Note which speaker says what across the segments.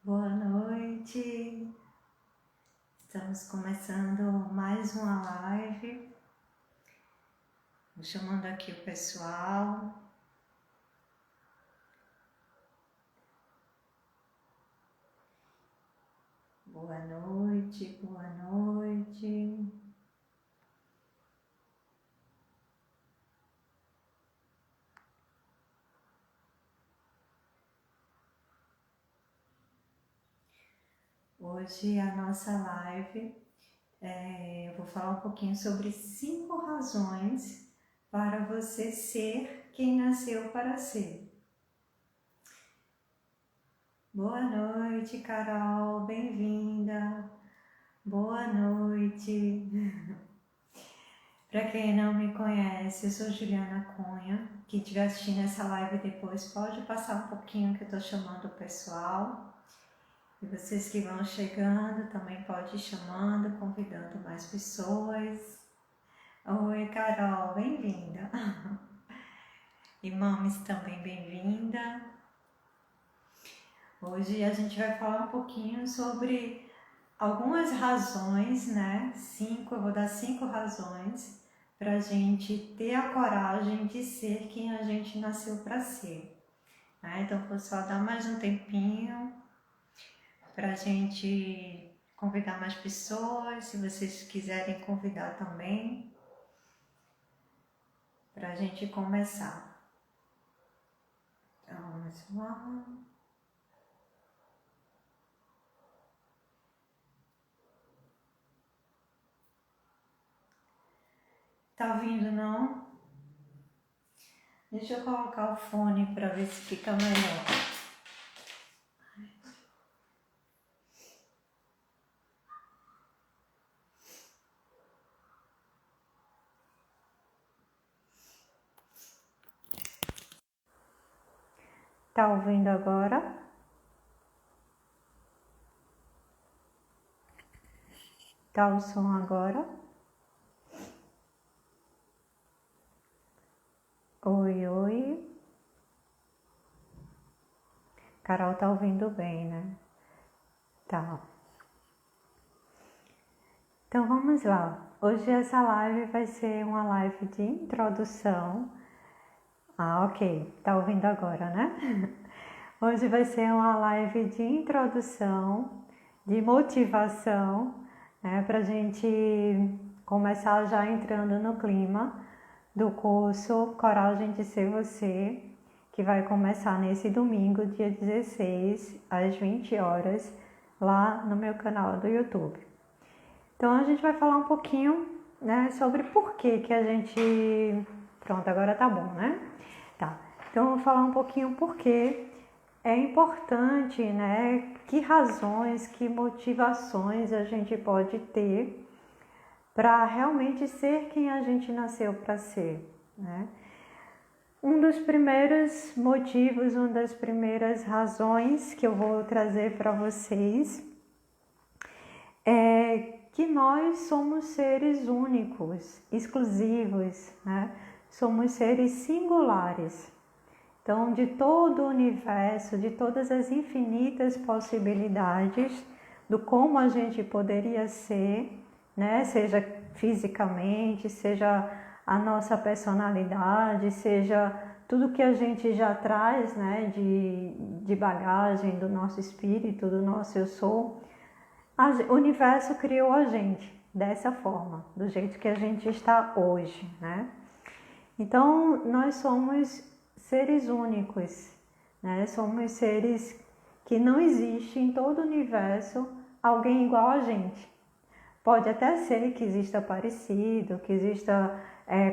Speaker 1: Boa noite, estamos começando mais uma live, vou chamando aqui o pessoal. Boa noite, boa noite. Hoje a nossa live, eu vou falar um pouquinho sobre 5 razões para você ser quem nasceu para ser. Boa noite, Carol, bem-vinda. Boa noite. Para quem não me conhece, eu sou Juliana Cunha. Quem estiver assistindo essa live depois pode passar um pouquinho que eu estou chamando o pessoal. E vocês que vão chegando também pode ir chamando, convidando mais pessoas. Oi, Carol, bem-vinda. E Mames também bem-vinda. Hoje a gente vai falar um pouquinho sobre algumas razões, né? Eu vou dar 5 razões para a gente ter a coragem de ser quem a gente nasceu para ser. Né? Então, vou só dar mais um tempinho para a gente convidar mais pessoas, se vocês quiserem convidar também, para a gente começar. Então, vamos lá. Tá ouvindo, não? Deixa eu colocar o fone para ver se fica melhor. Tá ouvindo agora? Tá o som agora? Oi, oi. Carol tá ouvindo bem, né? Tá. Então vamos lá. Hoje essa live vai ser uma live de introdução. Ok. Tá ouvindo agora, né? Hoje vai ser uma live de introdução, de motivação, né? Pra gente começar já entrando no clima do curso Coragem de Ser Você, que vai começar nesse domingo, dia 16, às 20 horas, lá no meu canal do YouTube. Então a gente vai falar um pouquinho, né, sobre por que a gente... Pronto, agora tá bom, né? Tá. Então eu vou falar um pouquinho por que é importante, né, que razões, que motivações a gente pode ter para realmente ser quem a gente nasceu para ser, né? Um dos primeiros motivos, uma das primeiras razões que eu vou trazer para vocês é que nós somos seres únicos, exclusivos, né? Somos seres singulares. Então, de todo o universo, de todas as infinitas possibilidades do como a gente poderia ser, né? Seja fisicamente, seja a nossa personalidade, seja tudo que a gente já traz, né? De bagagem do nosso espírito, do nosso eu sou. O universo criou a gente dessa forma, do jeito que a gente está hoje, né? Então, nós somos seres únicos, né? Somos seres que não existe em todo o universo alguém igual a gente. Pode até ser que exista parecido, que exista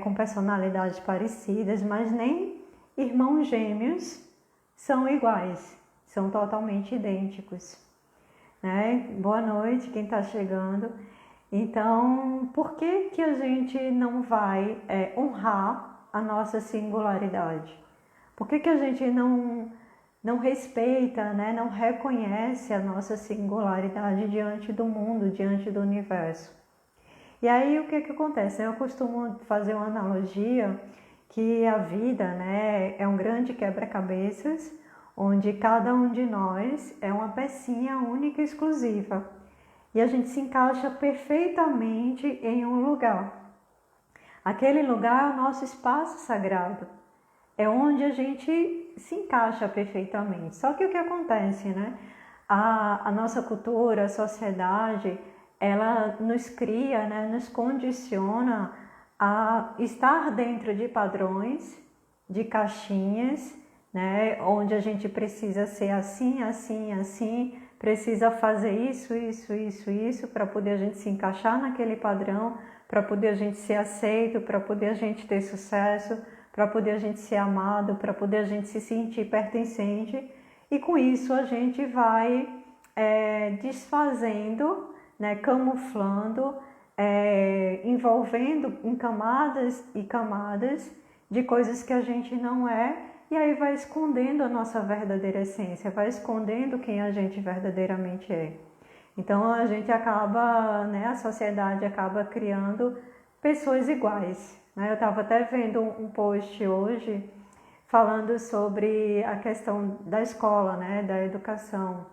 Speaker 1: com personalidades parecidas, mas nem irmãos gêmeos são iguais, são totalmente idênticos. Né? Boa noite, quem está chegando. Então, por que a gente não vai honrar a nossa singularidade? Por que a gente não respeita, né? Não reconhece a nossa singularidade diante do mundo, diante do universo? E aí o que acontece? Eu costumo fazer uma analogia que a vida, né, é um grande quebra-cabeças onde cada um de nós é uma pecinha única e exclusiva. E a gente se encaixa perfeitamente em um lugar. Aquele lugar é o nosso espaço sagrado. É onde a gente se encaixa perfeitamente. Só que o que acontece, né? A nossa cultura, a sociedade, ela nos cria, né? Nos condiciona a estar dentro de padrões, de caixinhas, né? Onde a gente precisa ser assim, assim, assim, precisa fazer isso para poder a gente se encaixar naquele padrão, para poder a gente ser aceito, para poder a gente ter sucesso, para poder a gente ser amado, para poder a gente se sentir pertencente. E com isso a gente vai desfazendo, né, camuflando, envolvendo em camadas e camadas de coisas que a gente não é, e aí vai escondendo a nossa verdadeira essência, vai escondendo quem a gente verdadeiramente é. Então a gente acaba, né, a sociedade acaba criando pessoas iguais. Né? Eu estava até vendo um post hoje falando sobre a questão da escola, né, da educação.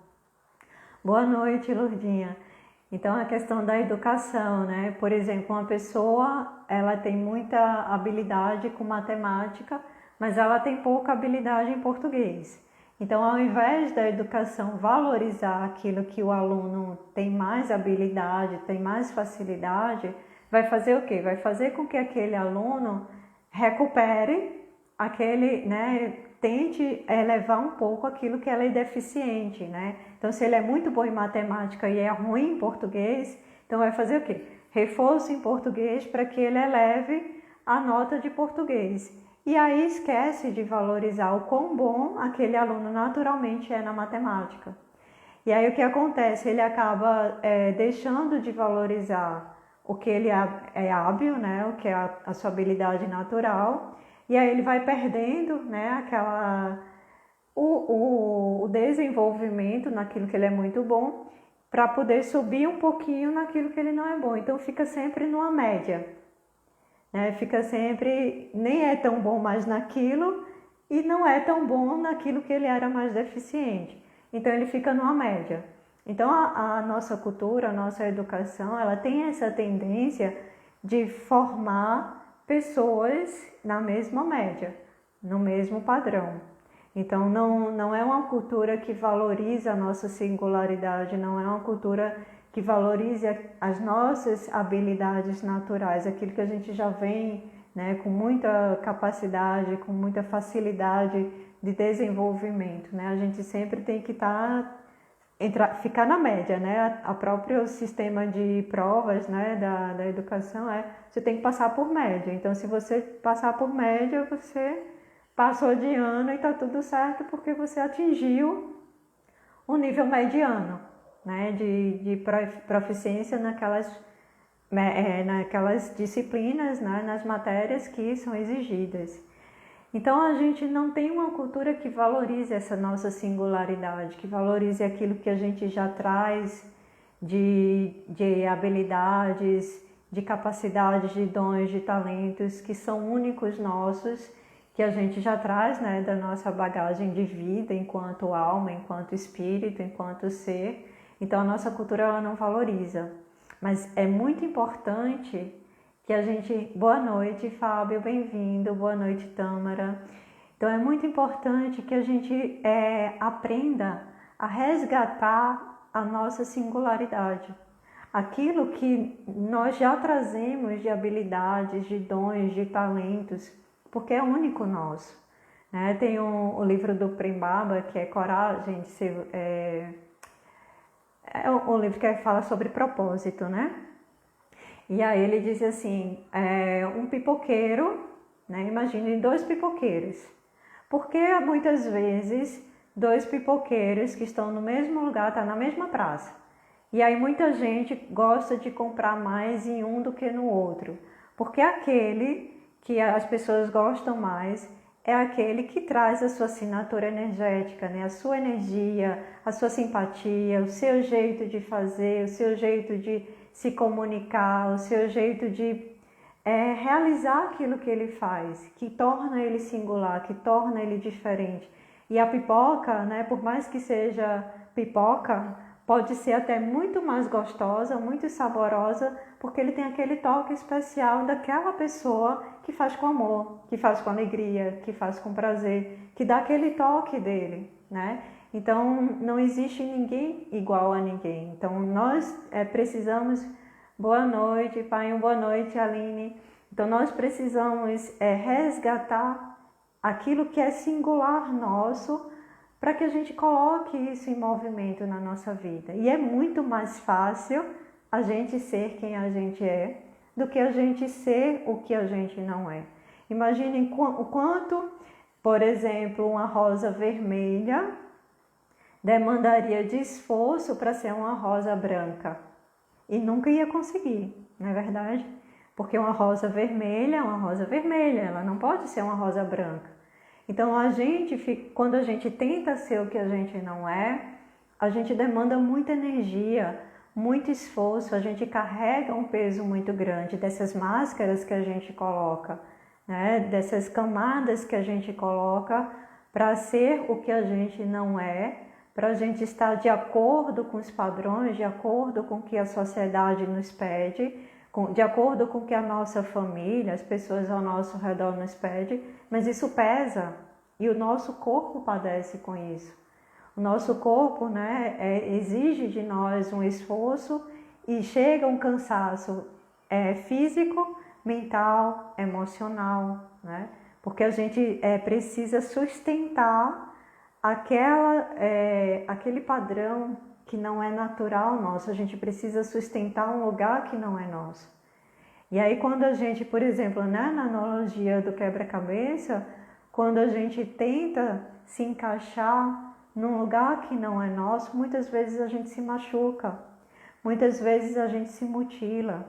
Speaker 1: Boa noite, Lourdinha. Então a questão da educação, né? Por exemplo, uma pessoa, ela tem muita habilidade com matemática, mas ela tem pouca habilidade em português. Então, ao invés da educação valorizar aquilo que o aluno tem mais habilidade, tem mais facilidade, vai fazer o quê? Vai fazer com que aquele aluno recupere aquele, né, tente elevar um pouco aquilo que ela é deficiente, né? Então, se ele é muito bom em matemática e é ruim em português, então vai fazer o quê? Reforço em português para que ele eleve a nota de português. E aí esquece de valorizar o quão bom aquele aluno naturalmente é na matemática. E aí o que acontece? Ele acaba deixando de valorizar o que ele é hábil, né? O que é a sua habilidade natural, e aí ele vai perdendo, né, o desenvolvimento naquilo que ele é muito bom, para poder subir um pouquinho naquilo que ele não é bom. Então fica sempre numa média, né? Fica sempre, nem é tão bom mais naquilo e não é tão bom naquilo que ele era mais deficiente. Então ele fica numa média. Então a nossa cultura, a nossa educação, ela tem essa tendência de formar pessoas na mesma média, no mesmo padrão. Então não é uma cultura que valoriza a nossa singularidade, não é uma cultura que valorize as nossas habilidades naturais, aquilo que a gente já vem, né, com muita capacidade, com muita facilidade de desenvolvimento, né? A gente sempre tem que ficar na média, né? A próprio sistema de provas, né, da educação você tem que passar por média. Então, se você passar por média, você passou de ano e está tudo certo porque você atingiu um nível mediano, né, de proficiência naquelas disciplinas, né, nas matérias que são exigidas. Então a gente não tem uma cultura que valorize essa nossa singularidade, que valorize aquilo que a gente já traz de habilidades, de capacidades, de dons, de talentos que são únicos nossos, que a gente já traz, né, da nossa bagagem de vida enquanto alma, enquanto espírito, enquanto ser. Então a nossa cultura ela não valoriza. Mas é muito importante que a gente... Boa noite, Fábio, bem-vindo. Boa noite, Tâmara. Então é muito importante que a gente aprenda a resgatar a nossa singularidade. Aquilo que nós já trazemos de habilidades, de dons, de talentos, porque é único nosso. Né? Tem o livro do Prem Baba, que é Coragem de Ser... É um livro que fala sobre propósito, né? E aí ele diz assim, um pipoqueiro, né? Imagine 2 pipoqueiros. Porque muitas vezes 2 pipoqueiros que estão no mesmo lugar, estão na mesma praça. E aí muita gente gosta de comprar mais em um do que no outro. Porque aquele que as pessoas gostam mais é aquele que traz a sua assinatura energética, né? A sua energia, a sua simpatia, o seu jeito de fazer, o seu jeito de se comunicar, o seu jeito de realizar aquilo que ele faz, que torna ele singular, que torna ele diferente. E a pipoca, né, por mais que seja pipoca, pode ser até muito mais gostosa, muito saborosa, porque ele tem aquele toque especial daquela pessoa que faz com amor, que faz com alegria, que faz com prazer, que dá aquele toque dele, né? Então, não existe ninguém igual a ninguém. Então, nós precisamos... Boa noite, pai, boa noite, Aline. Então, nós precisamos resgatar aquilo que é singular nosso, para que a gente coloque isso em movimento na nossa vida. E é muito mais fácil a gente ser quem a gente é, do que a gente ser o que a gente não é. Imaginem o quanto, por exemplo, uma rosa vermelha demandaria de esforço para ser uma rosa branca. E nunca ia conseguir, não é verdade? Porque uma rosa vermelha é uma rosa vermelha, ela não pode ser uma rosa branca. Então, quando a gente tenta ser o que a gente não é, a gente demanda muita energia, muito esforço, a gente carrega um peso muito grande dessas máscaras que a gente coloca, né? Dessas camadas que a gente coloca para ser o que a gente não é, para a gente estar de acordo com os padrões, de acordo com o que a sociedade nos pede, de acordo com o que a nossa família, as pessoas ao nosso redor nos pedem, mas isso pesa e o nosso corpo padece com isso. O nosso corpo, né, exige de nós um esforço e chega um cansaço físico, mental, emocional, né? Porque a gente precisa sustentar aquele padrão que não é natural nosso, a gente precisa sustentar um lugar que não é nosso. E aí quando a gente, por exemplo, né, na analogia do quebra-cabeça, quando a gente tenta se encaixar num lugar que não é nosso, muitas vezes a gente se machuca, muitas vezes a gente se mutila,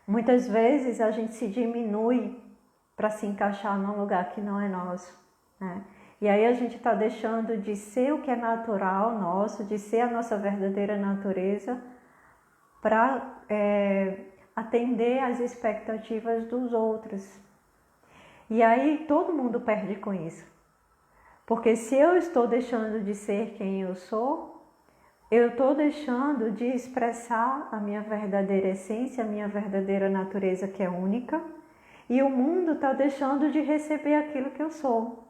Speaker 1: muitas vezes a gente se diminui para se encaixar num lugar que não é nosso, né? E aí a gente está deixando de ser o que é natural nosso, de ser a nossa verdadeira natureza, para atender às expectativas dos outros. E aí todo mundo perde com isso. Porque se eu estou deixando de ser quem eu sou, eu estou deixando de expressar a minha verdadeira essência, a minha verdadeira natureza que é única, e o mundo está deixando de receber aquilo que eu sou.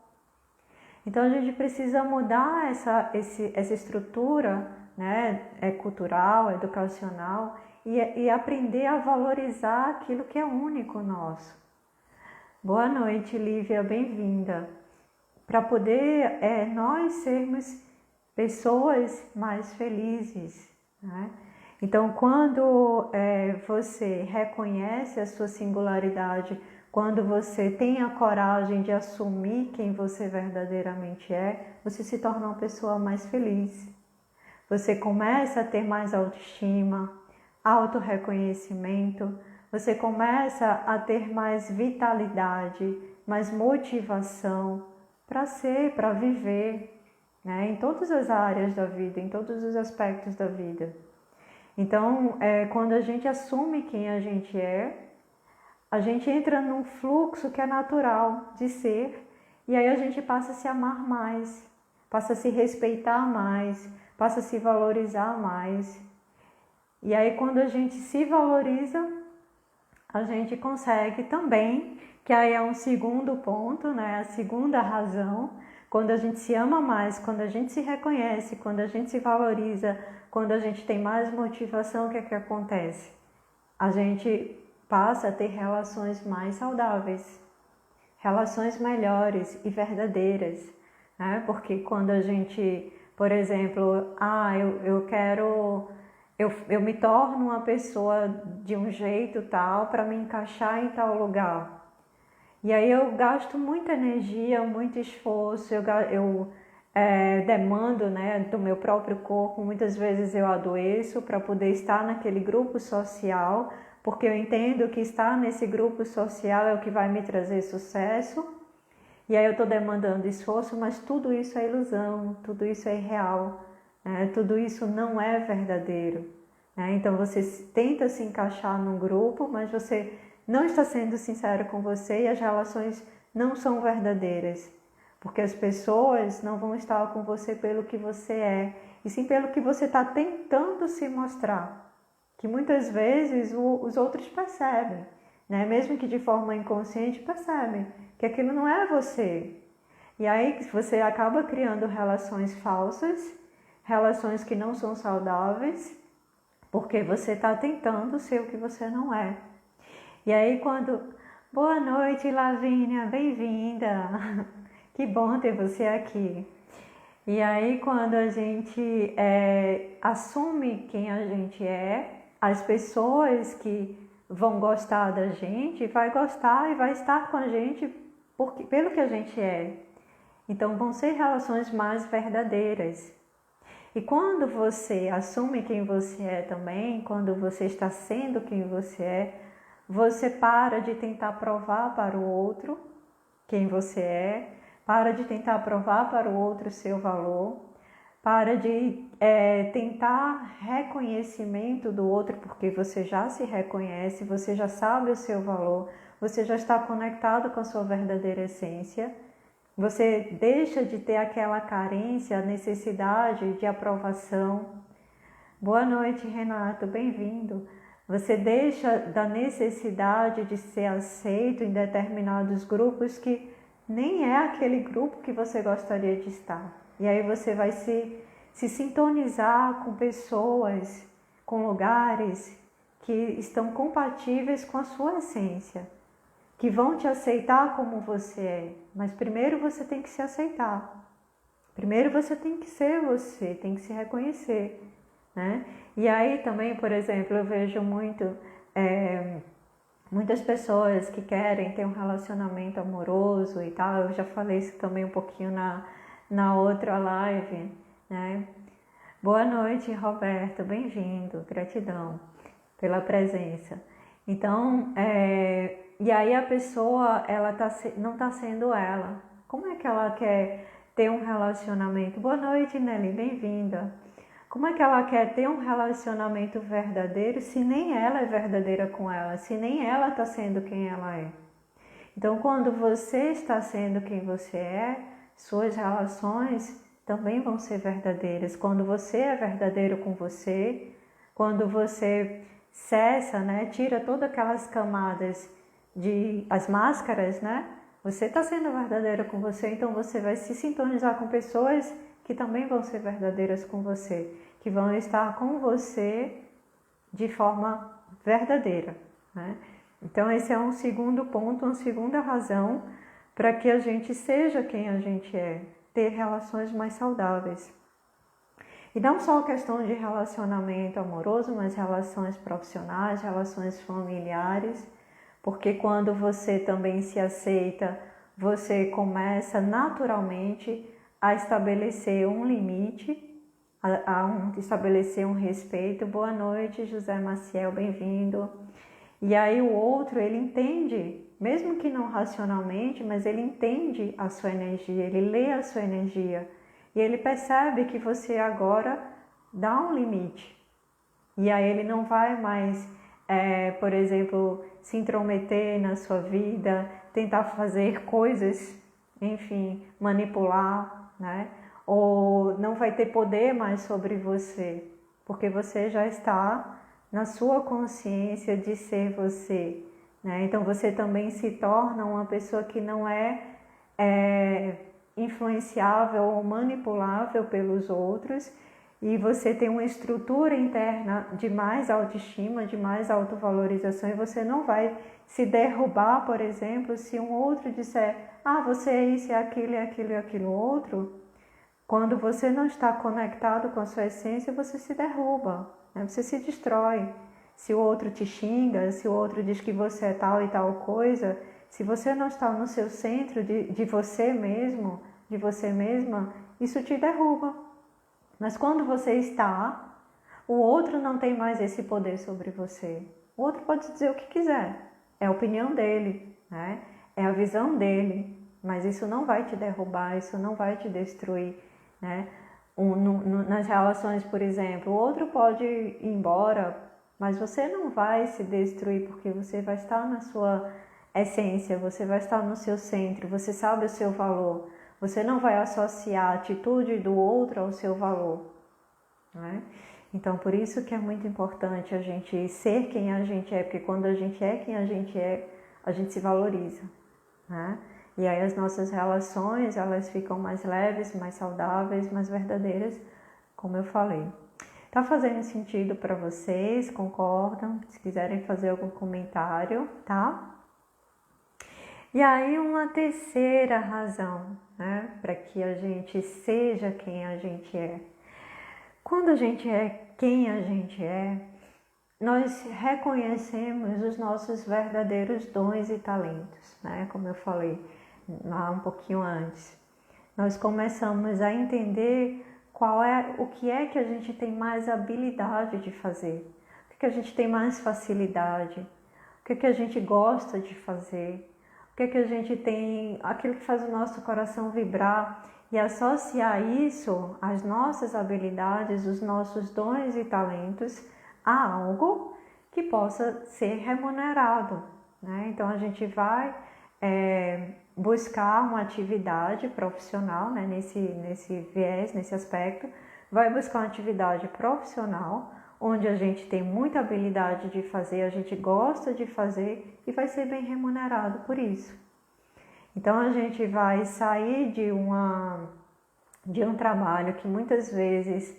Speaker 1: Então a gente precisa mudar essa estrutura, né, cultural, educacional, e aprender a valorizar aquilo que é único nosso. Boa noite, Lívia, bem-vinda. Para poder nós sermos pessoas mais felizes, né? Então, quando você reconhece a sua singularidade, quando você tem a coragem de assumir quem você verdadeiramente é, você se torna uma pessoa mais feliz. Você começa a ter mais autoestima, autorreconhecimento, você começa a ter mais vitalidade, mais motivação para ser, para viver, né? Em todas as áreas da vida, em todos os aspectos da vida. Então, quando a gente assume quem a gente é, a gente entra num fluxo que é natural de ser, e aí a gente passa a se amar mais, passa a se respeitar mais, passa a se valorizar mais. E aí quando a gente se valoriza, a gente consegue também, que aí é um segundo ponto, né? A segunda razão, quando a gente se ama mais, quando a gente se reconhece, quando a gente se valoriza, quando a gente tem mais motivação, o que é que acontece? A gente passa a ter relações mais saudáveis, relações melhores e verdadeiras, né? Porque quando a gente, por exemplo, eu me torno uma pessoa de um jeito tal para me encaixar em tal lugar. E aí eu gasto muita energia, muito esforço, eu demando, né, do meu próprio corpo, muitas vezes eu adoeço para poder estar naquele grupo social, porque eu entendo que estar nesse grupo social é o que vai me trazer sucesso, e aí eu estou demandando esforço, mas tudo isso é ilusão, tudo isso é irreal, né? Tudo isso não é verdadeiro, né? Então você tenta se encaixar num grupo, mas você não está sendo sincero com você e as relações não são verdadeiras, porque as pessoas não vão estar com você pelo que você é, e sim pelo que você está tentando se mostrar, que muitas vezes os outros percebem, né? Mesmo que de forma inconsciente percebem que aquilo não é você. E aí você acaba criando relações falsas, relações que não são saudáveis, porque você está tentando ser o que você não é. E aí quando... Boa noite, Lavínia, bem-vinda! Que bom ter você aqui. E aí quando a gente assume quem a gente é, as pessoas que vão gostar da gente, vai gostar e vai estar com a gente pelo que a gente é. Então vão ser relações mais verdadeiras. E quando você assume quem você é também, quando você está sendo quem você é, você para de tentar provar para o outro quem você é, para de tentar provar para o outro o seu valor, para de tentar reconhecimento do outro, porque você já se reconhece, você já sabe o seu valor, você já está conectado com a sua verdadeira essência. Você deixa de ter aquela carência, a necessidade de aprovação. Boa noite, Renato, bem-vindo. Você deixa da necessidade de ser aceito em determinados grupos que nem é aquele grupo que você gostaria de estar. E aí você vai se sintonizar com pessoas, com lugares que estão compatíveis com a sua essência, que vão te aceitar como você é. Mas primeiro você tem que se aceitar. Primeiro você tem que ser você, tem que se reconhecer, né? E aí também, por exemplo, eu vejo muitas pessoas que querem ter um relacionamento amoroso e tal. Eu já falei isso também um pouquinho na outra live, né? Boa noite, Roberto, bem-vindo, gratidão pela presença. Então, e aí a pessoa, ela não está sendo ela. Como é que ela quer ter um relacionamento? Boa noite, Nelly, bem-vinda. Como é que ela quer ter um relacionamento verdadeiro se nem ela é verdadeira com ela, se nem ela está sendo quem ela é? Então, quando você está sendo quem você é, suas relações também vão ser verdadeiras. Quando você é verdadeiro com você, quando você cessa, né, tira todas aquelas camadas as máscaras, né? Você está sendo verdadeiro com você, então você vai se sintonizar com pessoas que também vão ser verdadeiras com você, que vão estar com você de forma verdadeira, né? Então esse é um segundo ponto, uma segunda razão para que a gente seja quem a gente é, ter relações mais saudáveis. E não só a questão de relacionamento amoroso, mas relações profissionais, relações familiares, porque quando você também se aceita, você começa naturalmente a estabelecer um limite, estabelecer um respeito. Boa noite, José Maciel, bem-vindo. E aí o outro, ele entende, mesmo que não racionalmente, mas ele entende a sua energia, ele lê a sua energia. E ele percebe que você agora dá um limite. E aí ele não vai mais, por exemplo, se intrometer na sua vida, tentar fazer coisas, enfim, manipular, né? Ou não vai ter poder mais sobre você, porque você já está na sua consciência de ser você, né? Então você também se torna uma pessoa que não é influenciável ou manipulável pelos outros, e você tem uma estrutura interna de mais autoestima, de mais autovalorização, e você não vai se derrubar, por exemplo, se um outro disser, você é isso, é aquilo, é aquilo, é aquilo outro. Quando você não está conectado com a sua essência, você se derruba, né? Você se destrói. Se o outro te xinga, se o outro diz que você é tal e tal coisa, se você não está no seu centro de você mesmo, de você mesma, isso te derruba. Mas quando você está, o outro não tem mais esse poder sobre você. O outro pode dizer o que quiser, é a opinião dele, né? É a visão dele, mas isso não vai te derrubar, isso não vai te destruir, né? Nas relações, por exemplo, o outro pode ir embora, mas você não vai se destruir, porque você vai estar na sua essência, você vai estar no seu centro, você sabe o seu valor, Você não vai associar a atitude do outro ao seu valor, né? Então, por isso que é muito importante a gente ser quem a gente é, porque quando a gente é quem a gente se valoriza, né? E aí as nossas relações, elas ficam mais leves, mais saudáveis, mais verdadeiras, como eu falei. Tá fazendo sentido para vocês? Concordam? Se quiserem fazer algum comentário, tá? E aí uma terceira razão, né, para que a gente seja quem a gente é. Quando a gente é quem a gente é, nós reconhecemos os nossos verdadeiros dons e talentos, né? Como eu falei lá um pouquinho antes. Nós começamos a entender o que é que a gente tem mais habilidade de fazer, o que a gente tem mais facilidade, o que a gente gosta de fazer, o que a gente tem, aquilo que faz o nosso coração vibrar, e associar isso, as nossas habilidades, os nossos dons e talentos, a algo que possa ser remunerado, né? Então a gente vai buscar uma atividade profissional, né? nesse viés, nesse aspecto, vai buscar uma atividade profissional onde a gente tem muita habilidade de fazer, a gente gosta de fazer e vai ser bem remunerado por isso. Então a gente vai sair de um trabalho que muitas vezes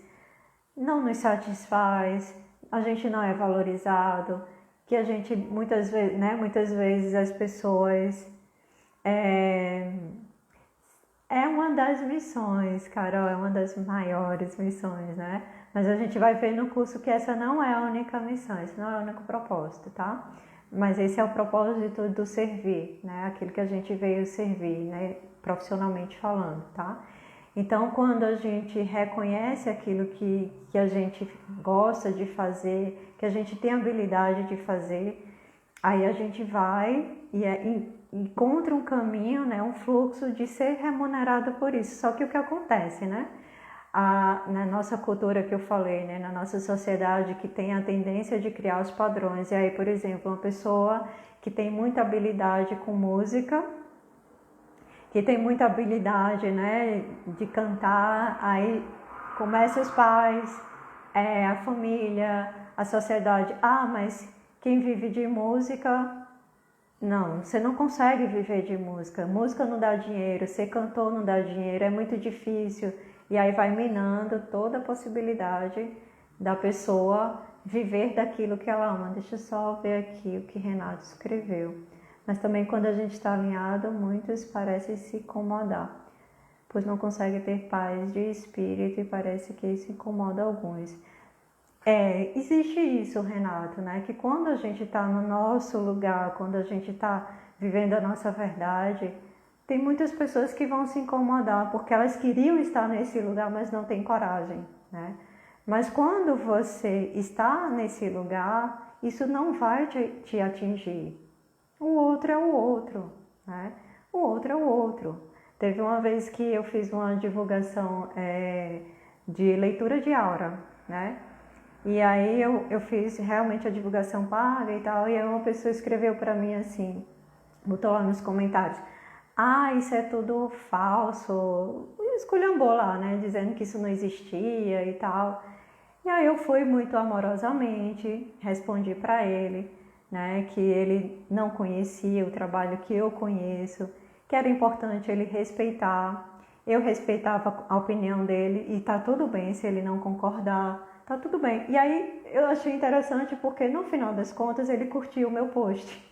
Speaker 1: não nos satisfaz, a gente não é valorizado, que a gente muitas vezes as pessoas é uma das missões, Carol, é uma das maiores missões, né? Mas a gente vai ver no curso que essa não é a única missão, esse não é o único propósito, tá? Mas esse é o propósito do servir, né? Aquilo que a gente veio servir, né? Profissionalmente falando, tá? Então, quando a gente reconhece aquilo que a gente gosta de fazer, que a gente tem habilidade de fazer, aí a gente vai e encontra um caminho, né, um fluxo de ser remunerado por isso. Só que o que acontece, né? Na nossa cultura que eu falei, né, na nossa sociedade que tem a tendência de criar os padrões. E aí, por exemplo, uma pessoa que tem muita habilidade com música, que tem muita habilidade, né, de cantar, aí começa os pais, a família, a sociedade. Mas quem vive de música, não, você não consegue viver de música. Música não dá dinheiro, ser cantor não dá dinheiro, é muito difícil. E aí vai minando toda a possibilidade da pessoa viver daquilo que ela ama. Deixa eu só ver aqui o que Renato escreveu. Mas também quando a gente está alinhado, muitos parecem se incomodar, pois não conseguem ter paz de espírito e parece que isso incomoda alguns. Existe isso, Renato, né? Que quando a gente está no nosso lugar, quando a gente está vivendo a nossa verdade, tem muitas pessoas que vão se incomodar porque elas queriam estar nesse lugar, mas não têm coragem, né? Mas quando você está nesse lugar, isso não vai te atingir. O outro é o outro, né? O outro é o outro. Teve uma vez que eu fiz uma divulgação de leitura de aura, né? E aí eu fiz realmente a divulgação paga e tal, e aí uma pessoa escreveu para mim assim, botou lá nos comentários: isso é tudo falso, esculhambou lá, né, dizendo que isso não existia e tal. E aí eu fui muito amorosamente, respondi para ele, né, que ele não conhecia o trabalho que eu conheço, que era importante ele respeitar, eu respeitava a opinião dele e tá tudo bem se ele não concordar, tá tudo bem. E aí eu achei interessante porque no final das contas ele curtiu o meu post,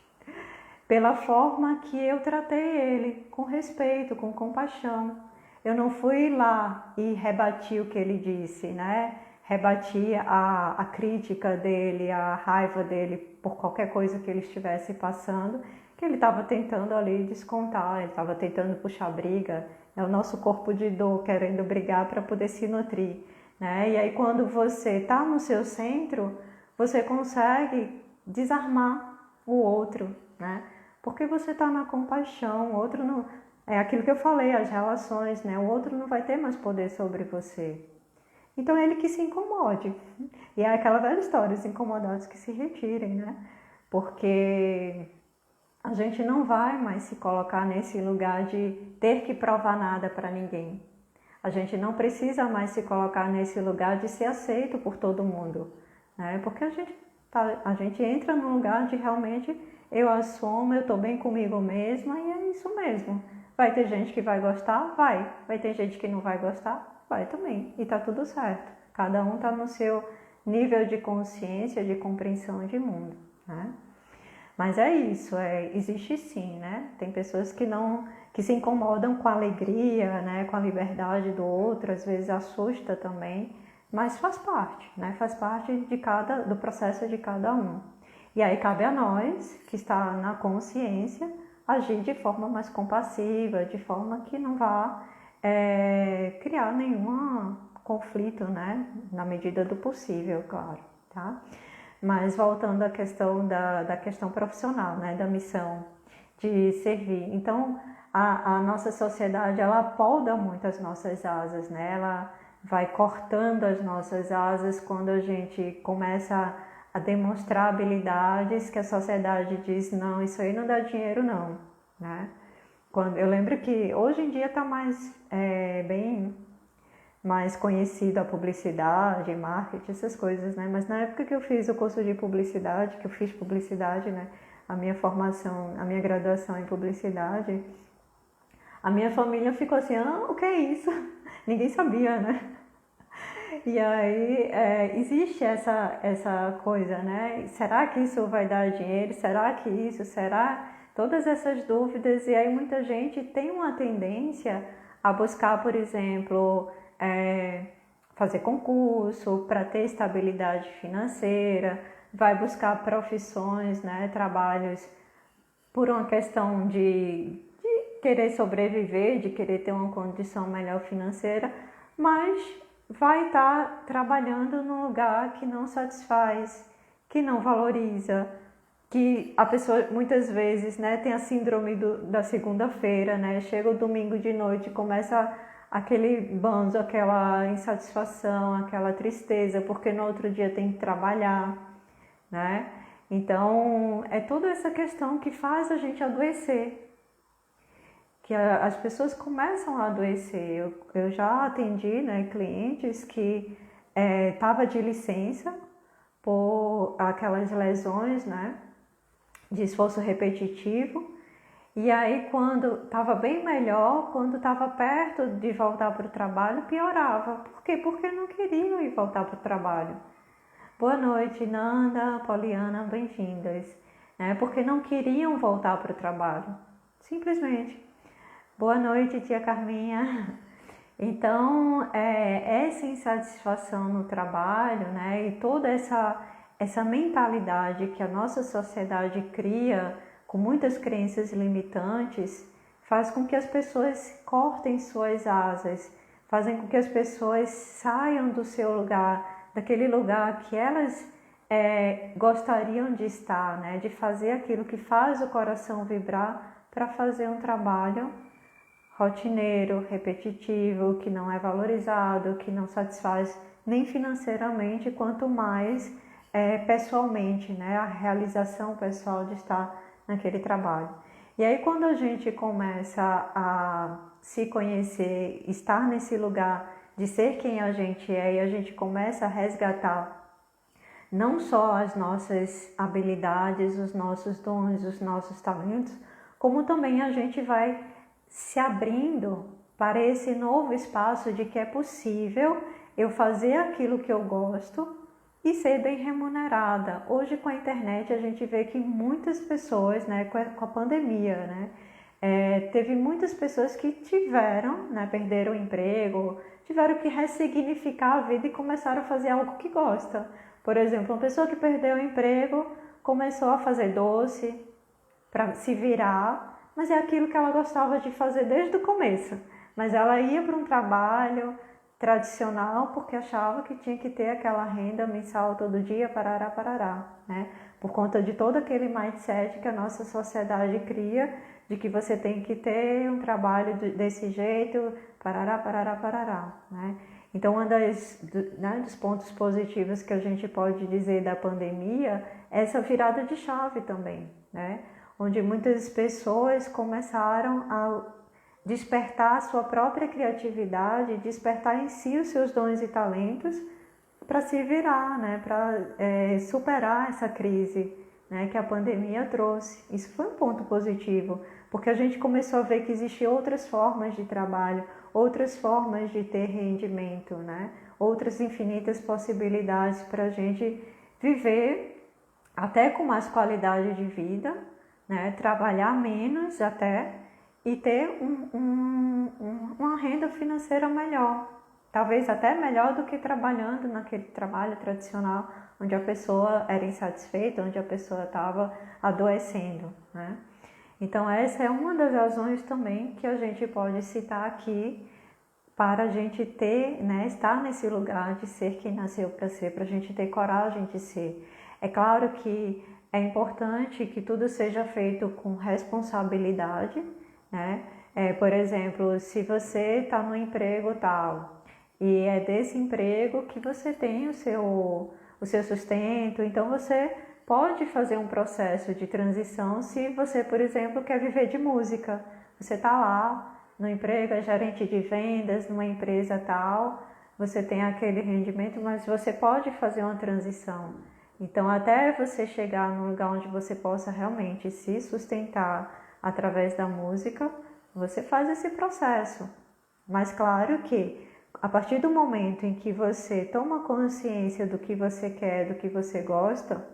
Speaker 1: pela forma que eu tratei ele, com respeito, com compaixão. Eu não fui lá e rebati o que ele disse, né? Rebati a crítica dele, a raiva dele por qualquer coisa que ele estivesse passando, que ele estava tentando ali descontar, ele estava tentando puxar briga. É o nosso corpo de dor querendo brigar para poder se nutrir, né? E aí quando você está no seu centro, você consegue desarmar o outro, né? Porque você está na compaixão, o outro não... É aquilo que eu falei, as relações, né? O outro não vai ter mais poder sobre você. Então ele que se incomode. E é aquela velha história, os incomodados que se retirem, né? Porque a gente não vai mais se colocar nesse lugar de ter que provar nada para ninguém. A gente não precisa mais se colocar nesse lugar de ser aceito por todo mundo, né? Porque a gente entra num lugar de realmente eu assumo, eu estou bem comigo mesma e é isso mesmo. Vai ter gente que vai gostar? Vai. Vai ter gente que não vai gostar? Vai também. E tá tudo certo. Cada um tá no seu nível de consciência, de compreensão de mundo, né? Mas é isso, existe sim, né? Tem pessoas que se incomodam com a alegria, né? Com a liberdade do outro, às vezes assusta também, mas faz parte, né? Faz parte do processo de cada um. E aí cabe a nós, que está na consciência, agir de forma mais compassiva, de forma que não vá criar nenhum conflito, né? Na medida do possível, claro, tá? Mas voltando à questão da questão profissional, né, da missão de servir. Então, a nossa sociedade, ela poda muito as nossas asas, né? Ela vai cortando as nossas asas quando a gente começa a demonstrar habilidades que a sociedade diz, não, isso aí não dá dinheiro não, né? Eu lembro que hoje em dia está bem mais conhecido a publicidade, marketing, essas coisas, né? Mas na época que eu fiz o curso de publicidade, que eu fiz publicidade, né? A minha formação, a minha graduação em publicidade, a minha família ficou assim, o que é isso? Ninguém sabia, né? E aí existe essa coisa, né? Será que isso vai dar dinheiro? Será que isso? Será? Todas essas dúvidas, e aí muita gente tem uma tendência a buscar, por exemplo, fazer concurso para ter estabilidade financeira, vai buscar profissões, né, trabalhos por uma questão de querer sobreviver, de querer ter uma condição melhor financeira, mas vai estar trabalhando num lugar que não satisfaz, que não valoriza, que a pessoa muitas vezes, né, tem a síndrome da segunda-feira, né, chega o domingo de noite, começa aquele banzo, aquela insatisfação, aquela tristeza, porque no outro dia tem que trabalhar, né? Então, é toda essa questão que faz a gente adoecer, que as pessoas começam a adoecer. Eu já atendi, né, clientes que estavam de licença por aquelas lesões, né, de esforço repetitivo, e aí quando estava bem melhor, quando estava perto de voltar para o trabalho, piorava. Por quê? Porque não queriam ir voltar para o trabalho. Boa noite, Nanda, Poliana, bem-vindas. Porque não queriam voltar para o trabalho, simplesmente. Boa noite, tia Carminha. Então, essa insatisfação no trabalho, né, e toda essa mentalidade que a nossa sociedade cria com muitas crenças limitantes, faz com que as pessoas cortem suas asas, fazem com que as pessoas saiam do seu lugar, daquele lugar que elas gostariam de estar, né, de fazer aquilo que faz o coração vibrar, para fazer um trabalho rotineiro, repetitivo, que não é valorizado, que não satisfaz nem financeiramente, quanto mais pessoalmente, né? A realização pessoal de estar naquele trabalho. E aí quando a gente começa a se conhecer, estar nesse lugar de ser quem a gente é, e a gente começa a resgatar não só as nossas habilidades, os nossos dons, os nossos talentos, como também a gente vai se abrindo para esse novo espaço de que é possível eu fazer aquilo que eu gosto e ser bem remunerada. Hoje com a internet a gente vê que muitas pessoas, né, com a pandemia, né, teve muitas pessoas que tiveram, né, perderam o emprego, tiveram que ressignificar a vida e começaram a fazer algo que gosta. Por exemplo, uma pessoa que perdeu o emprego começou a fazer doce para se virar, mas é aquilo que ela gostava de fazer desde o começo. Mas ela ia para um trabalho tradicional porque achava que tinha que ter aquela renda mensal todo dia, parará, parará, né? Por conta de todo aquele mindset que a nossa sociedade cria, de que você tem que ter um trabalho desse jeito, parará, parará, parará, né? Então, dos pontos positivos que a gente pode dizer da pandemia é essa virada de chave também, né? onde muitas pessoas começaram a despertar a sua própria criatividade, despertar em si os seus dons e talentos para se virar, né, para superar essa crise, né, que a pandemia trouxe. Isso foi um ponto positivo, porque a gente começou a ver que existiam outras formas de trabalho, outras formas de ter rendimento, né, outras infinitas possibilidades para a gente viver até com mais qualidade de vida, né, trabalhar menos até e ter uma renda financeira melhor. Talvez até melhor do que trabalhando naquele trabalho tradicional, onde a pessoa era insatisfeita, onde a pessoa estava adoecendo, né? Então essa é uma das razões também que a gente pode citar aqui para a gente ter, né, estar nesse lugar de ser quem nasceu para ser, para a gente ter coragem de ser. É claro que é importante que tudo seja feito com responsabilidade, né? Por exemplo, se você está no emprego tal, e é desse emprego que você tem o seu sustento, então você pode fazer um processo de transição se você, por exemplo, quer viver de música. Você está lá no emprego, é gerente de vendas numa empresa tal, você tem aquele rendimento, mas você pode fazer uma transição. Então, até você chegar num lugar onde você possa realmente se sustentar através da música, você faz esse processo. Mas claro que a partir do momento em que você toma consciência do que você quer, do que você gosta,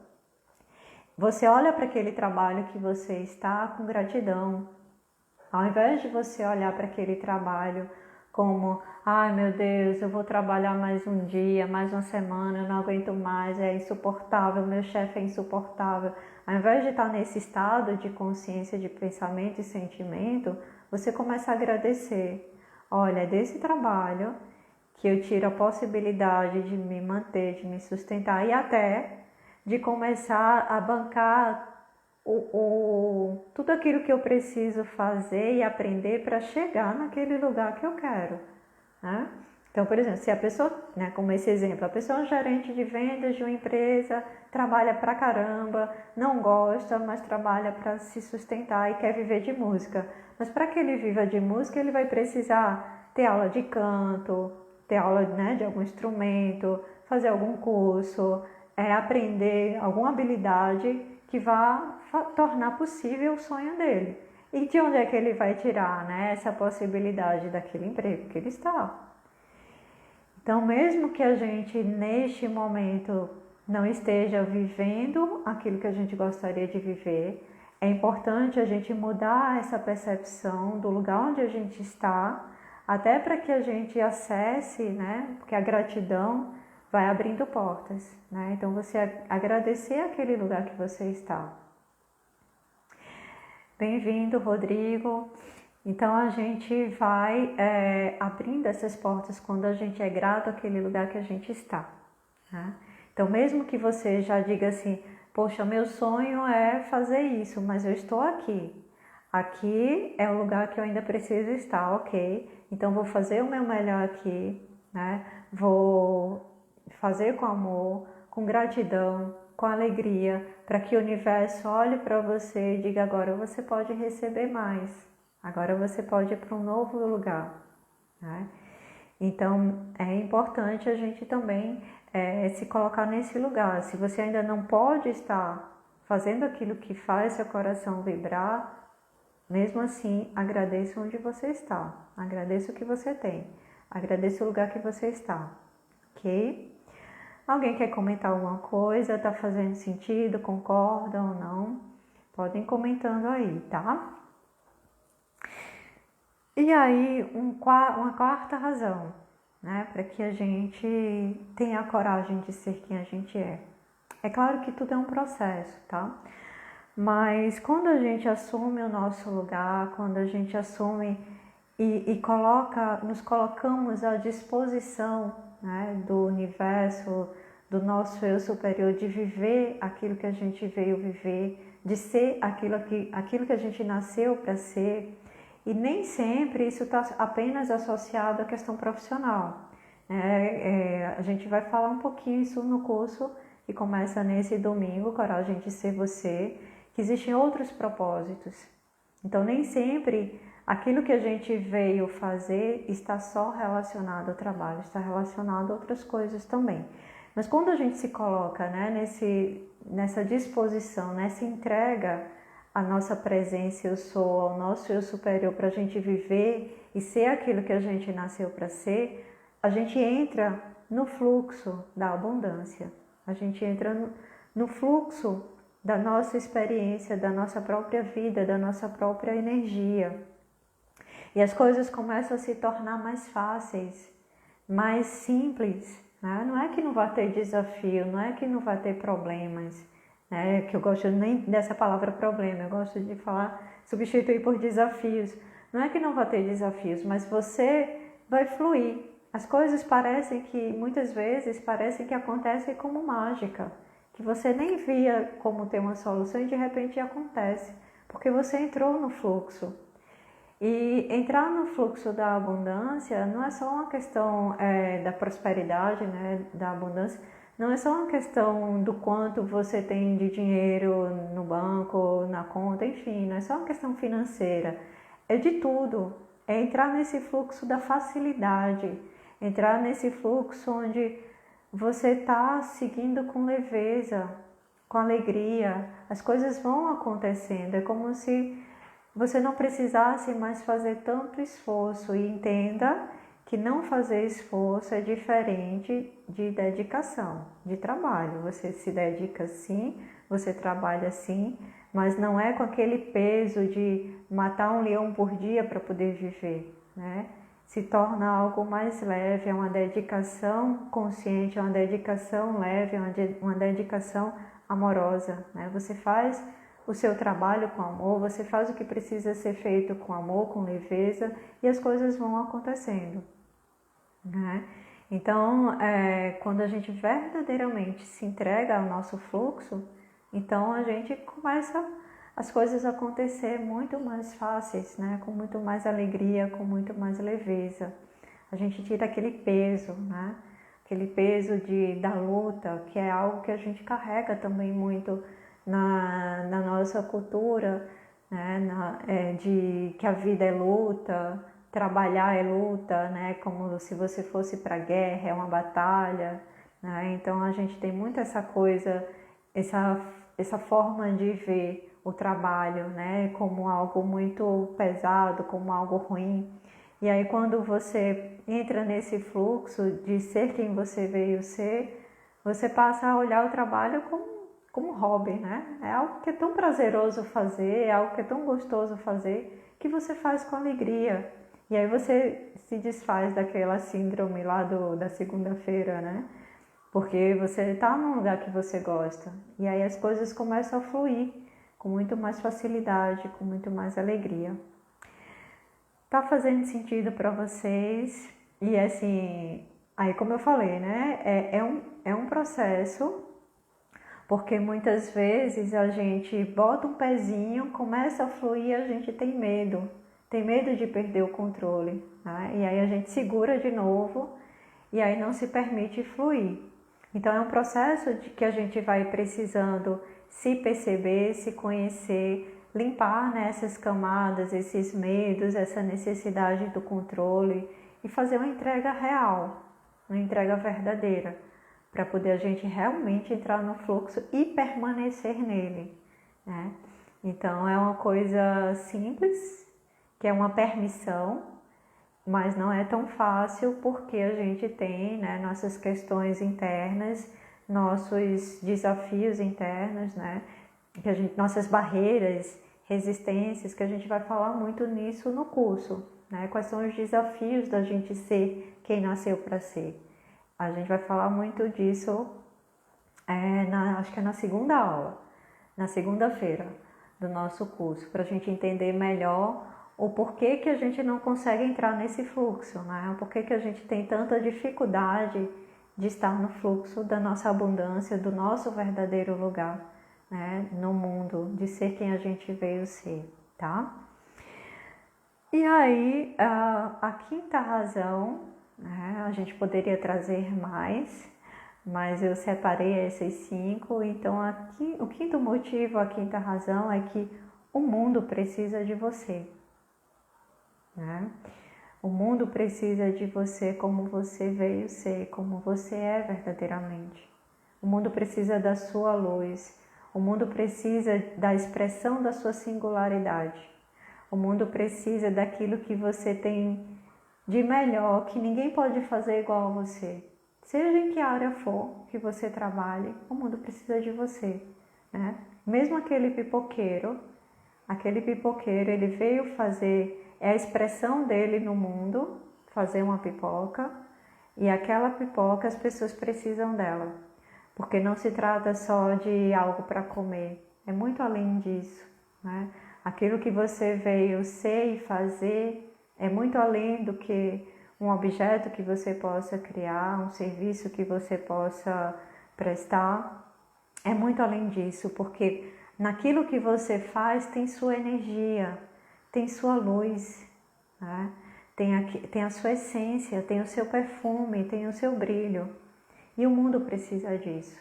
Speaker 1: você olha para aquele trabalho que você está com gratidão. Ao invés de você olhar para aquele trabalho como, ai meu Deus, eu vou trabalhar mais um dia, mais uma semana, eu não aguento mais, é insuportável, meu chefe é insuportável. Ao invés de estar nesse estado de consciência, de pensamento e sentimento, você começa a agradecer. Olha, é desse trabalho que eu tiro a possibilidade de me manter, de me sustentar e até de começar a bancar tudo aquilo que eu preciso fazer e aprender para chegar naquele lugar que eu quero, né? Então, por exemplo, se a pessoa, né, como esse exemplo, a pessoa é um gerente de vendas de uma empresa, trabalha pra caramba, não gosta, mas trabalha para se sustentar e quer viver de música. Mas para que ele viva de música, ele vai precisar ter aula de canto, ter aula, né, de algum instrumento, fazer algum curso, aprender alguma habilidade que vá tornar possível o sonho dele. E de onde é que ele vai tirar, né, essa possibilidade daquele emprego que ele está? Então, mesmo que a gente, neste momento, não esteja vivendo aquilo que a gente gostaria de viver, é importante a gente mudar essa percepção do lugar onde a gente está, até para que a gente acesse, né, porque a gratidão vai abrindo portas, né? Então, você agradecer aquele lugar que você está. Bem-vindo, Rodrigo. Então, a gente vai abrindo essas portas quando a gente é grato àquele lugar que a gente está, né? Então, mesmo que você já diga assim, poxa, meu sonho é fazer isso, mas eu estou aqui. Aqui é o lugar que eu ainda preciso estar, ok? Então, vou fazer o meu melhor aqui, né? Vou fazer com amor, com gratidão, com alegria, para que o universo olhe para você e diga, agora você pode receber mais, agora você pode ir para um novo lugar, né? Então, é importante a gente também se colocar nesse lugar. Se você ainda não pode estar fazendo aquilo que faz seu coração vibrar, mesmo assim, agradeça onde você está, agradeça o que você tem, agradeça o lugar que você está, ok? Alguém quer comentar alguma coisa? Tá fazendo sentido? Concordam ou não? Podem comentando aí, tá? E aí, uma quarta razão, né, para que a gente tenha a coragem de ser quem a gente é. É claro que tudo é um processo, tá? Mas quando a gente assume o nosso lugar, quando a gente assume e nos colocamos à disposição, né, do universo, do nosso eu superior, de viver aquilo que a gente veio viver, de ser aquilo que a gente nasceu para ser. E nem sempre isso está apenas associado à questão profissional. A gente vai falar um pouquinho isso no curso que começa nesse domingo, Coragem de Ser Você, que existem outros propósitos. Então, nem sempre aquilo que a gente veio fazer está só relacionado ao trabalho, está relacionado a outras coisas também. Mas quando a gente se coloca, né, nessa disposição, nessa entrega à nossa presença eu sou, ao nosso eu superior, para a gente viver e ser aquilo que a gente nasceu para ser, a gente entra no fluxo da abundância, a gente entra no fluxo da nossa experiência, da nossa própria vida, da nossa própria energia. E as coisas começam a se tornar mais fáceis, mais simples, né? Não é que não vai ter desafio, não é que não vai ter problemas, né? Que eu gosto nem dessa palavra problema, eu gosto de falar, substituir por desafios. Não é que não vai ter desafios, mas você vai fluir. As coisas parecem que, muitas vezes, parecem que acontecem como mágica, que você nem via como ter uma solução e de repente acontece, porque você entrou no fluxo. E entrar no fluxo da abundância não é só uma questão da prosperidade, né, da abundância, não é só uma questão do quanto você tem de dinheiro no banco, na conta, enfim, não é só uma questão financeira, é de tudo. É entrar nesse fluxo da facilidade, entrar nesse fluxo onde você está seguindo com leveza, com alegria, as coisas vão acontecendo, é como se você não precisasse mais fazer tanto esforço. E entenda que não fazer esforço é diferente de dedicação, de trabalho. Você se dedica sim, você trabalha sim, mas não é com aquele peso de matar um leão por dia para poder viver, né? Se torna algo mais leve, é uma dedicação consciente, é uma dedicação leve, é uma dedicação amorosa, né? Você faz o seu trabalho com amor, você faz o que precisa ser feito com amor, com leveza, e as coisas vão acontecendo, né? Então, quando a gente verdadeiramente se entrega ao nosso fluxo, então a gente começa as coisas a acontecer muito mais fáceis, né? Com muito mais alegria, com muito mais leveza. A gente tira aquele peso, né? Aquele peso da luta, que é algo que a gente carrega também muito na nossa cultura, né? De que a vida é luta, trabalhar é luta, né? Como se você fosse para a guerra, é uma batalha, né? Então a gente tem muito essa coisa, essa forma de ver o trabalho, né? Como algo muito pesado, como algo ruim. E aí quando você entra nesse fluxo de ser quem você veio ser, você passa a olhar o trabalho como hobby, né? É algo que é tão prazeroso fazer, é algo que é tão gostoso fazer, que você faz com alegria. E aí você se desfaz daquela síndrome lá da segunda-feira, né? Porque você está num lugar que você gosta. E aí as coisas começam a fluir com muito mais facilidade, com muito mais alegria. Tá fazendo sentido para vocês? E assim, aí como eu falei, né? É um processo. Porque muitas vezes a gente bota um pezinho, começa a fluir, a gente tem medo de perder o controle, né? E aí a gente segura de novo e aí não se permite fluir. Então é um processo que a gente vai precisando se perceber, se conhecer, limpar, né, essas camadas, esses medos, essa necessidade do controle e fazer uma entrega real, uma entrega verdadeira, para poder a gente realmente entrar no fluxo e permanecer nele, né? Então é uma coisa simples, que é uma permissão, mas não é tão fácil porque a gente tem, né, nossas questões internas, nossos desafios internos, né, nossas barreiras, resistências, que a gente vai falar muito nisso no curso, né? Quais são os desafios da gente ser quem nasceu para ser. A gente vai falar muito disso, acho que é na segunda aula, na segunda-feira do nosso curso, para a gente entender melhor o porquê que a gente não consegue entrar nesse fluxo, né? O porquê que a gente tem tanta dificuldade de estar no fluxo da nossa abundância, do nosso verdadeiro lugar, né, no mundo, de ser quem a gente veio ser, tá? E aí, a quinta razão, né, a gente poderia trazer mais, mas eu separei esses 5. Então, aqui, o quinto motivo, a quinta razão é que o mundo precisa de você, né? O mundo precisa de você como você veio ser, como você é verdadeiramente. O mundo precisa da sua luz. O mundo precisa da expressão da sua singularidade. O mundo precisa daquilo que você tem de melhor, que ninguém pode fazer igual a você. Seja em que área for que você trabalhe, o mundo precisa de você, né? Mesmo aquele pipoqueiro, ele veio fazer, é a expressão dele no mundo, fazer uma pipoca, e aquela pipoca as pessoas precisam dela, porque não se trata só de algo para comer, é muito além disso, né? Aquilo que você veio ser e fazer é muito além do que um objeto que você possa criar, um serviço que você possa prestar, é muito além disso, porque naquilo que você faz tem sua energia, tem sua luz, né? Tem a sua essência, tem o seu perfume, tem o seu brilho. E o mundo precisa disso.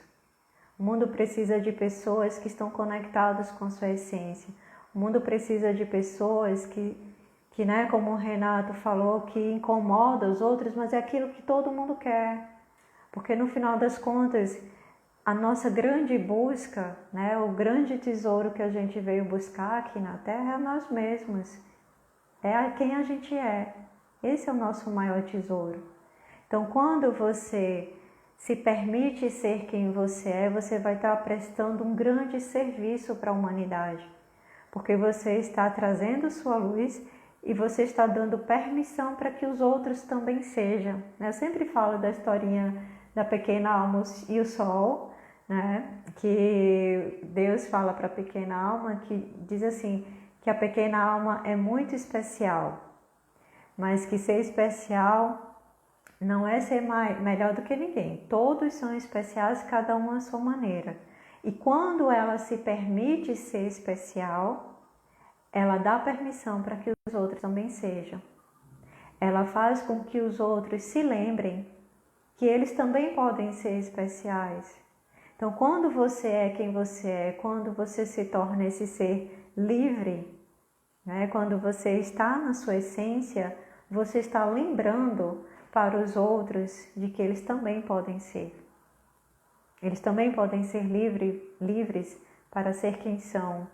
Speaker 1: O mundo precisa de pessoas que estão conectadas com a sua essência. O mundo precisa de pessoas que né, como o Renato falou, que incomoda os outros, mas é aquilo que todo mundo quer. Porque no final das contas, a nossa grande busca, né, o grande tesouro que a gente veio buscar aqui na Terra é nós mesmos. É quem a gente é. Esse é o nosso maior tesouro. Então, quando você se permite ser quem você é, você vai estar prestando um grande serviço para a humanidade. Porque você está trazendo sua luz e você está dando permissão para que os outros também sejam. Eu sempre falo da historinha da pequena alma e o sol, né? Que Deus fala para a pequena alma, que diz assim, que a pequena alma é muito especial, mas que ser especial não é ser melhor do que ninguém. Todos são especiais, cada um à sua maneira. E quando ela se permite ser especial, ela dá permissão para que os outros também sejam. Ela faz com que os outros se lembrem que eles também podem ser especiais. Então, quando você é quem você é, quando você se torna esse ser livre, né, quando você está na sua essência, você está lembrando para os outros de que eles também podem ser. Eles também podem ser livres para ser quem são.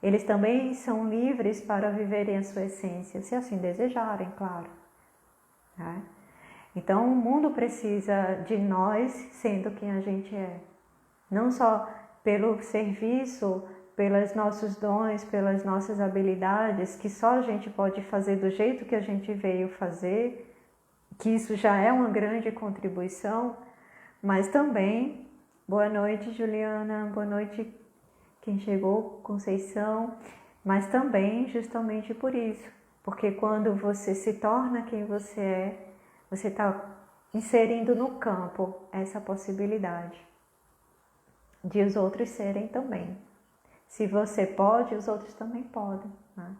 Speaker 1: Eles também são livres para viverem a sua essência, se assim desejarem, claro. Né? Então, o mundo precisa de nós sendo quem a gente é. Não só pelo serviço, pelos nossos dons, pelas nossas habilidades, que só a gente pode fazer do jeito que a gente veio fazer, que isso já é uma grande contribuição, mas também, boa noite, Juliana, boa noite, quem chegou, Conceição, mas também justamente por isso, porque quando você se torna quem você é, você está inserindo no campo essa possibilidade de os outros serem também. Se você pode, os outros também podem. Né?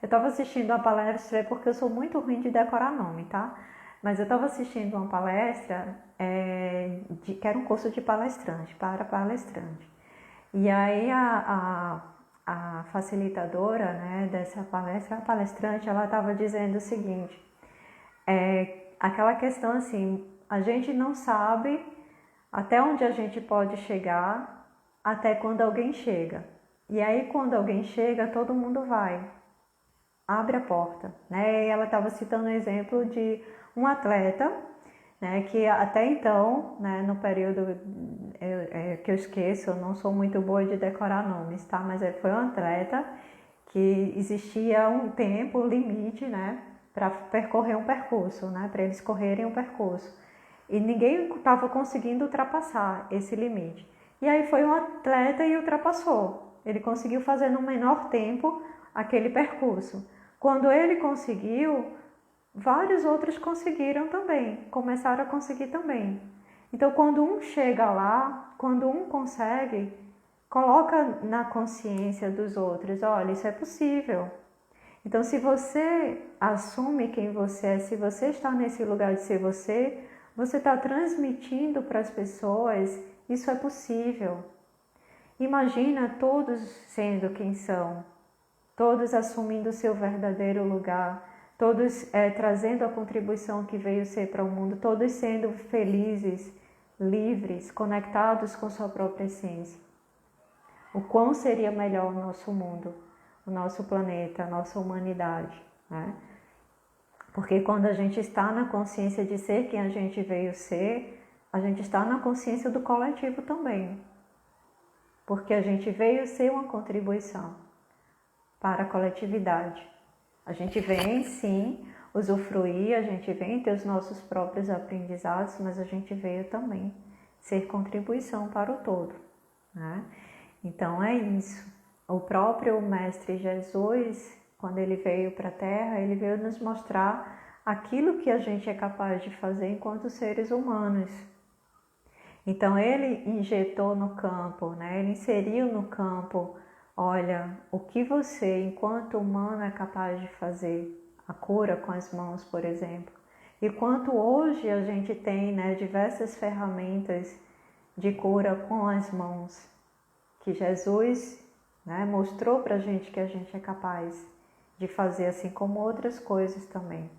Speaker 1: Eu estava assistindo uma palestra, porque eu sou muito ruim de decorar nome, tá? Mas eu estava assistindo uma palestra, que era um curso de palestrante, para palestrante. E aí a facilitadora, né, dessa palestra, a palestrante, ela estava dizendo o seguinte, aquela questão assim, a gente não sabe até onde a gente pode chegar, até quando alguém chega. E aí quando alguém chega, todo mundo vai, abre a porta, né? E ela estava citando um exemplo de um atleta, né, que até então, né, no período que eu esqueço, eu não sou muito boa de decorar nomes, tá? Mas foi um atleta que existia um tempo limite, né, para percorrer um percurso, né, para eles correrem um percurso. E ninguém estava conseguindo ultrapassar esse limite. E aí foi um atleta e ultrapassou. Ele conseguiu fazer no menor tempo aquele percurso. Quando ele conseguiu, vários outros conseguiram também, começaram a conseguir também. Então, quando um chega lá, quando um consegue, coloca na consciência dos outros, olha, isso é possível. Então, se você assume quem você é, se você está nesse lugar de ser você, você está transmitindo para as pessoas, isso é possível. Imagina todos sendo quem são, todos assumindo o seu verdadeiro lugar, todos trazendo a contribuição que veio ser para o mundo, todos sendo felizes, livres, conectados com sua própria essência. O quão seria melhor o nosso mundo, o nosso planeta, a nossa humanidade, né? Porque quando a gente está na consciência de ser quem a gente veio ser, a gente está na consciência do coletivo também. Porque a gente veio ser uma contribuição para a coletividade. A gente vem, sim, usufruir, a gente vem ter os nossos próprios aprendizados, mas a gente veio também ser contribuição para o todo, né? Então é isso. O próprio Mestre Jesus, quando ele veio para a Terra, ele veio nos mostrar aquilo que a gente é capaz de fazer enquanto seres humanos. Então ele injetou no campo, né? Ele inseriu no campo, olha, o que você, enquanto humano, é capaz de fazer. A cura com as mãos, por exemplo. E quanto hoje a gente tem, né, diversas ferramentas de cura com as mãos, que Jesus, né, mostrou para a gente que a gente é capaz de fazer, assim como outras coisas também,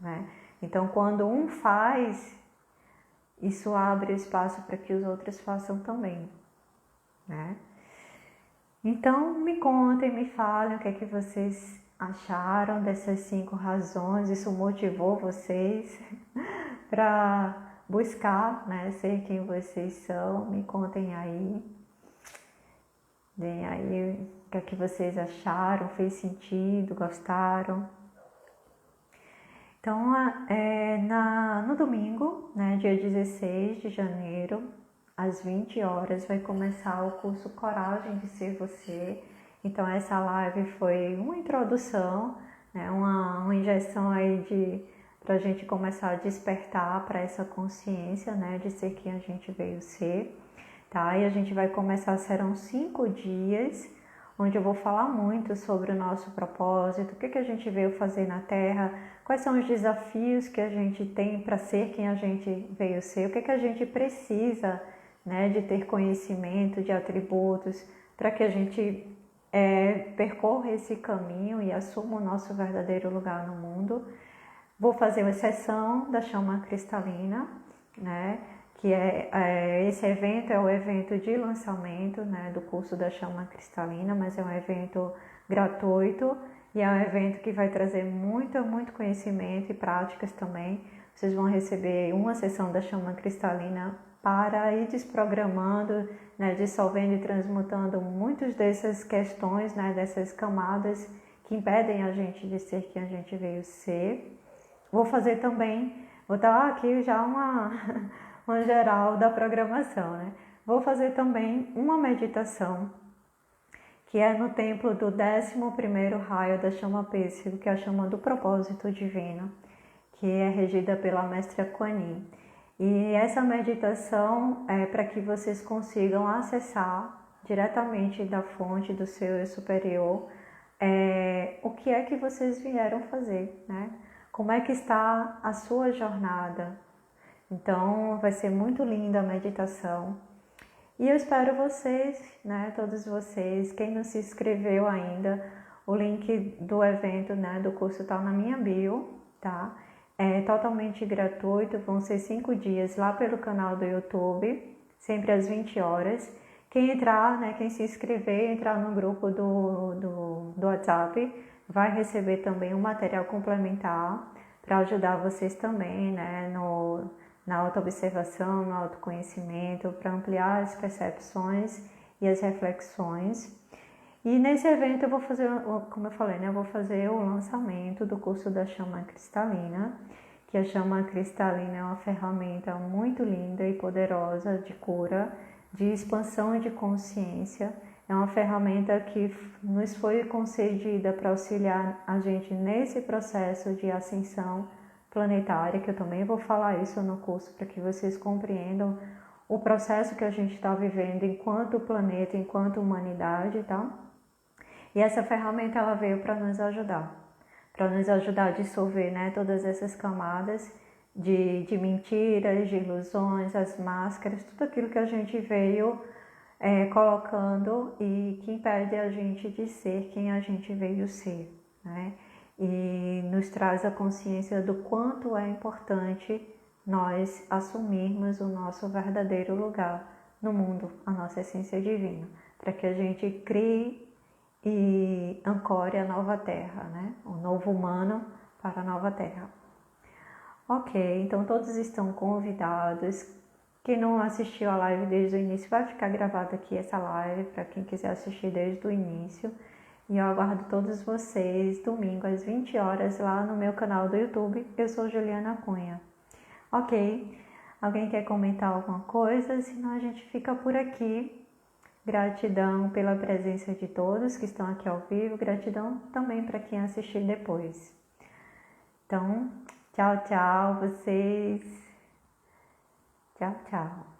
Speaker 1: né? Então, quando um faz, isso abre espaço para que os outros façam também, né? Então, me contem, me falem o que é que vocês acharam dessas 5 razões. Isso motivou vocês para buscar, né, ser quem vocês são. Me contem aí. Deem aí o que é que vocês acharam, fez sentido, gostaram. Então, no domingo, né, dia 16 de janeiro, às 20 horas, vai começar o curso Coragem de Ser Você. Então, essa live foi uma introdução, né, uma injeção aí para a gente começar a despertar para essa consciência, né, de ser quem a gente veio ser. Tá? E a gente vai começar, serão 5 dias, onde eu vou falar muito sobre o nosso propósito, o que a gente veio fazer na Terra, quais são os desafios que a gente tem para ser quem a gente veio ser, o que a gente precisa, né, de ter conhecimento, de atributos, para que a gente percorra esse caminho e assuma o nosso verdadeiro lugar no mundo. Vou fazer uma sessão da chama cristalina, né, que esse evento é o evento de lançamento, né, do curso da chama cristalina, mas é um evento gratuito e é um evento que vai trazer muito conhecimento e práticas também. Vocês vão receber uma sessão da chama cristalina para ir desprogramando, né, dissolvendo e transmutando muitas dessas questões, né, dessas camadas que impedem a gente de ser quem a gente veio ser. Vou fazer também, vou dar aqui já uma geral da programação, né? Vou fazer também uma meditação, que é no templo do 11º raio da chama pêssego, que é a chama do propósito divino, que é regida pela mestra Kuan Yin. E essa meditação é para que vocês consigam acessar diretamente da fonte do seu eu superior o que é que vocês vieram fazer, né? Como é que está a sua jornada? Então, vai ser muito linda a meditação. E eu espero vocês, né, todos vocês, quem não se inscreveu ainda, o link do evento, né, do curso está na minha bio, tá? É totalmente gratuito, vão ser 5 dias lá pelo canal do YouTube, sempre às 20 horas. Quem entrar, né, quem se inscrever, entrar no grupo do WhatsApp, vai receber também um material complementar para ajudar vocês também, né, na autoobservação, no autoconhecimento, para ampliar as percepções e as reflexões. E nesse evento eu vou fazer, como eu falei, né, eu vou fazer o lançamento do curso da chama cristalina, que a chama cristalina é uma ferramenta muito linda e poderosa de cura, de expansão de consciência. É uma ferramenta que nos foi concedida para auxiliar a gente nesse processo de ascensão planetária, que eu também vou falar isso no curso para que vocês compreendam o processo que a gente está vivendo enquanto planeta, enquanto humanidade, tá? E essa ferramenta ela veio para nos ajudar a dissolver, né, todas essas camadas de mentiras, de ilusões, as máscaras, tudo aquilo que a gente veio colocando e que impede a gente de ser quem a gente veio ser, né? E nos traz a consciência do quanto é importante nós assumirmos o nosso verdadeiro lugar no mundo, a nossa essência divina, para que a gente crie e ancore a nova terra, né? O novo humano para a nova terra. Ok, então todos estão convidados. Quem não assistiu a live desde o início, vai ficar gravada aqui essa live para quem quiser assistir desde o início. E eu aguardo todos vocês domingo às 20 horas lá no meu canal do YouTube. Eu sou Juliana Cunha. Ok, alguém quer comentar alguma coisa? Senão a gente fica por aqui. Gratidão pela presença de todos que estão aqui ao vivo. Gratidão também para quem assistir depois. Então, tchau, tchau, vocês. Tchau, tchau.